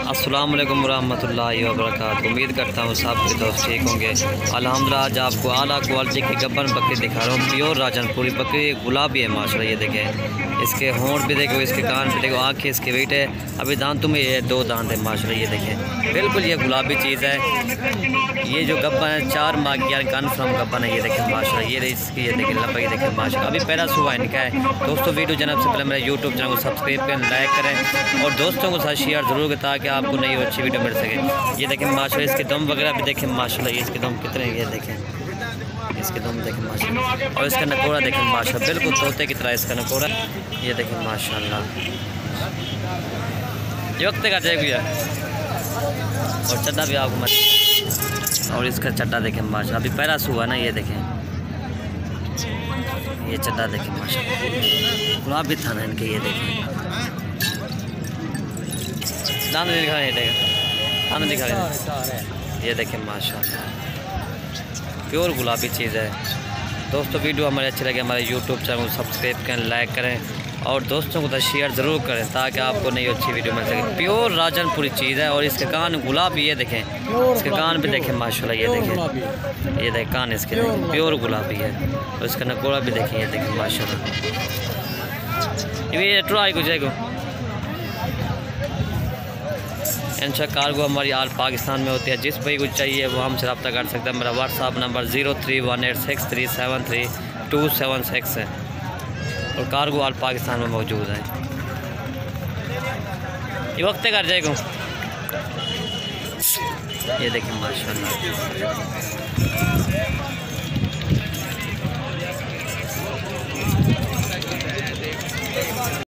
अस्सलाम वालेकुम रहमतुल्लाहि व बरकातहू। उम्मीद करता हूँ सब के दोस्त ठीक होंगे। अल्हम्दुलिल्लाह आज आपको आला क्वालिटी की गब्बन बकरी दिखा रहा हूँ। प्योर राजनपुरी बकरी गुलाबी है माशाल्लाह। ये देखें, इसके होंठ भी देखो, इसके कान भी देखो, आँखें इसके वेट है। अभी दांतों में ये 2 दांत है माशाल्लाह। ये देखें, बिल्कुल ये गुलाबी चीज़ है। ये जो गब्बन है 4 माह की यानी कन्फर्म गब्बन है। ये देखें माशाल्लाह, ये इसकी ये देखें लंबाई, ये देखें माशाल्लाह। अभी पहला सुबह इनका है। दोस्तों वीडियो जनाब से पहले मेरे यूट्यूब चैनल को सब्सक्राइब करें, लाइक करें और दोस्तों को साथ शेयर ज़रूर करें ताकि आपको नई और अच्छी वीडियो मिल सके। ये देखें माशाल्लाह, इसके दम वगैरह भी देखें माशाल्लाह। ये इसके दम कितने, ये देखें इसके दम देखें माशाल्लाह। और इसका नकोड़ा देखें माशाल्लाह, बिल्कुल तोते की तरह इसका नकोड़ा। ये देखें माशाल्लाह, ये वक्त का जाए भैया। और चड्डा भी आपको मत, और इसका चड्डा देखें माशाल्लाह। अभी पहला सुबह ना, ये देखें ये चड्डा देखें माशाल्लाह, गुलाबी थाना इनके। ये देखें दांत दिखा रहे, दांत दिखा रहे। ये देखें माशाल्लाह, प्योर गुलाबी चीज़ है। दोस्तों वीडियो हमारे अच्छी लगे हमारे यूट्यूब चैनल को सब्सक्राइब करें, लाइक करें और दोस्तों को तो शेयर ज़रूर करें ताकि आपको नई अच्छी वीडियो मिल सके। प्योर राजनपुरी चीज़ है। और इसके कान गुलाबी, ये देखें इसके कान भी देखें माशाल्लाह। ये देखें, ये देखें कान इसके देखें, प्योर गुलाबी है। और इसका नकोड़ा भी देखें, ये देखें माशाल्लाह। ये ट्राई को जाएगा इंशा कार्गो हमारी आल पाकिस्तान में होती है। जिस भाई को चाहिए वो हमसे रब्ता कर सकता है। मेरा व्हाट्सअप नंबर 0318637276 है और कार्गो आल पाकिस्तान में मौजूद है। ये वक्त कर जाएगा। ये देखें माशाल्लाह।